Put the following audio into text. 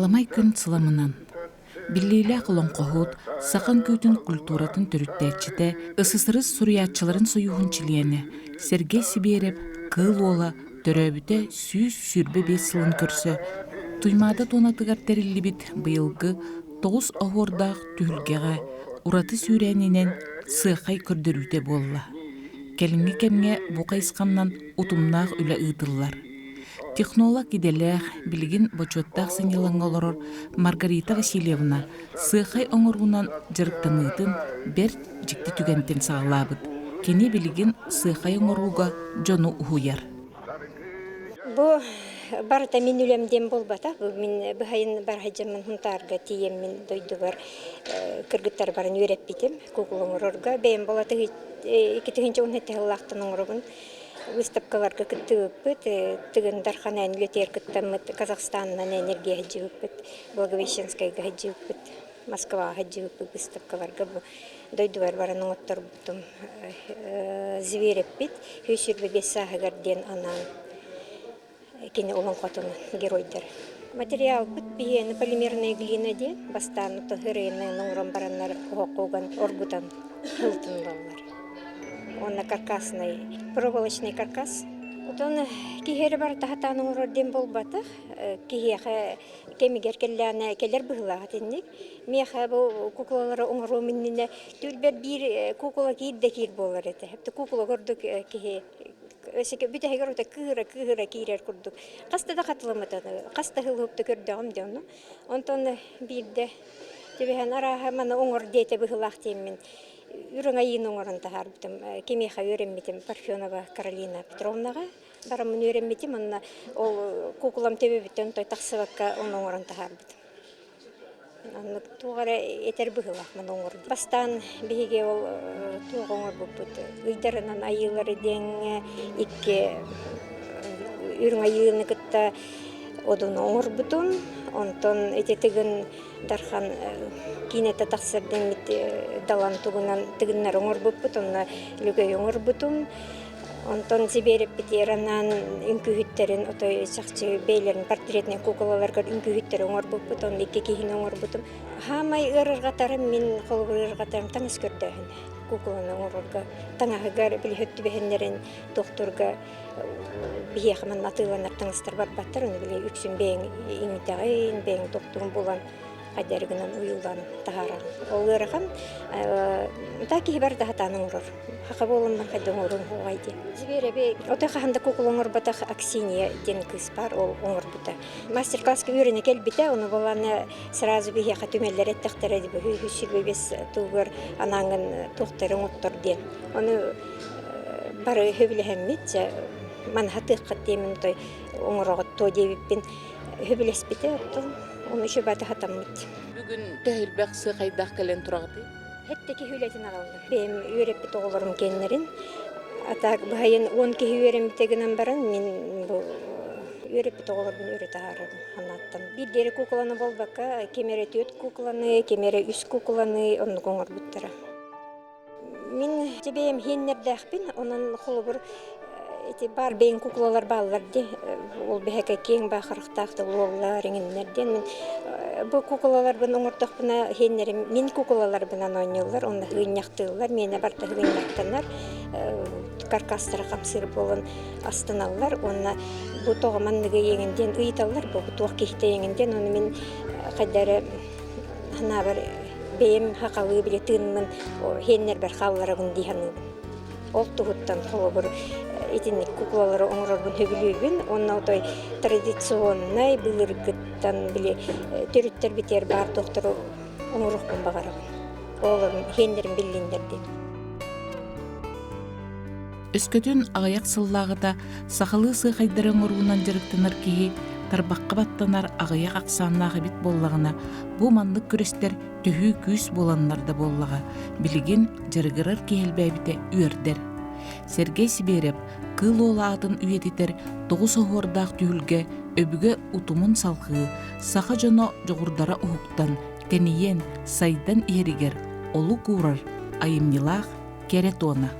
Аламай күн сыламынан. Биллейлі қылын қоғыт, сақан көйтін культуратын түріттәтчіті, ысысырыз сұриятчыларын союғын чилияны, Сергей Сиберев, кыл ола, төрөбіті сүйіз сүрбе бес сылын көрсі, туймада тонатығар тәрілі біт бұйылғы 9 оғырдақ түхілгеға, ураты сүйрәнінен сықай көрдіруде болла. Кәлінгі кәмге бұқайысқаннан ұтымнақ үлі ұйдылар. Технолог иделер билигин бочоттақ сыңелан олорор Маргарита Васильевна сықай оңырғынан жырықтаныйтын бер жікті түгентен сағалабыд. Кені билигин сықай оңырғуға жону ұхуяр. Бұ барыта мен үлемден болбата. Мен бұхайын бархайжамын хунтарға тием мен дойды бар кіргіттар барын өреп бітем. Кугыл оңырорға бәйім болаты 2-10 лақтын оңырығын. Выставкаларга кыттыгыппыт, тыгын дарханан летер кыттамыт, Казахстаннан энергия хаджыгыппыт, Благовещенскайга хаджыгыппыт, Москва хаджыгыппыт выставкаларга дойдуар бараның оттар бұттым звереппит, хүйсірбі бес сағығарден анан кені олон қотын геройдар. Материал бұт бейені полимерная глина де, бастан ұтығырыны нұңран баранлар қоғын оргутан хылтын болар. Он каркасный, проволочный каркас. Вот он кихер бар тахатаның урден болбата, кихеха кемигер келләне келер быгла хатинник. Меха бу куклалары оңру минне түрбер бир кукла кидде кир болар эте. Хепте кукла көрдүк кихе. Өсеке бүтә хәгәр үтә кыра кирер күрдүк. Каста да катылмады. Каста хылыпты көрдәм дәүне. Онтон бирде. Тебеһен ара мана оңр дете быглах теммен. Үрің айын оңырын тағар бітім. Кемеха өремметім Парфенова Каролина Петровнаға. Барамын өремметім, онына ол кукулам төбе біттен той тақсываққа он оңырын тағар бітім. Туғара етер бұғылақ мұн оңырын. Бастан бейге ол туғы оңыр бұппыд. Үйдарынан айылары ден икке үрің айылыны күтті одын оңыр бұтын. Онтон этетигин дархан кинете тахсырден мит далан тугунан тигиннер оңор буппут, онна лүгөй оңор бутун. Онтон Сиберев битеранан үңкүһүттерин отой сакчы бейлерин портретный куклаларга үңкүһүттер оңор буппут, он икки кихин оңор бутун. Хамай ырыргатарым мен холбырыргатарым таңыз көрдөһүн. Кукланы оңорга таңагар билһөттү бехеннерин докторга бияхман натыланар таңыстар бар баттар, оны биле үксүн бең иңитагын бең доктурун булан кадергинен уюлдан тахаран. Ол ырыган таки бар датаның урор. Хака болун кадың урун гайды. Зиберебе ота ханда куклоңор батах Аксинья ден кыз бар, ол оңор бута. Мастер-класска үйрөнө келбите, оны баланы сразу бияха төмеллер еттектер дип хүсүлбө бес тугар анаңын тохтарын оттор ден. Оны бары хөблехеммит манхаты каттемин той оңорогот то дебиппин хөблеспите оттон оны шөбаты хатаммит. Бүгін тәйілбәқ сықайдақ кәлен тұрағды? Хеттеки хүйлетін алалды. Бем үйреппит оғыларым кеннерин. Атақ бұхайын 10 кехи үйремітегінен баран, мен бұл үйреппит оғыларым үйреті ағарым ханаттан. Bir дері кукланы болбаққа, кемері 4 кукланы, кемері 3 кукланы, оны қоңыр бұттыра. Мен жебейім хеннердәқпін, онын құлы бір бар бейін куклалар балларды, ол бәхәкә кең бақырықтақты олар еңінлерден. Бұл куклалар бұн оңыртықпына хеннері, мен куклалар бұнан ойнылар, оны ғыняқтылар, мені барда ғыняқтанар, каркастыра қамсыр болын астаналар, оны бұл тоғыманныға еңінден ұйталар, бұл тоқ кехте еңінден, оны мен қадары ғына бар бейім хақалы білетінмін, хеннер бір қалларығын дейханығын. Ол тұғыттан қолы бір этинник куклалары оңырорбун хөбүлүүбүн, онна отой традиционный былыргыттан биле төрүттер битер бар доктору оңорукпун багарам. Олым хендерин биллиндерди. Өскөтүн агаяк сыллагыда сахалы сыйхайдарын оруунан жырыктанар кии тарбакка баттанар агаяк аксааннагы бит боллагына бу мандык күрөстер төһүү күс боланнарда боллага билигин жыргырар киелбэбите үөрдер. Сергей Сиберев кыл олаатын үйетитер 9 оғырдақ түйілге өбіге утумун салқы, сақа жоно жоғырдара ұхуқтан, тәнейен сайдан ерігер, олу курар, айымнилақ керетона.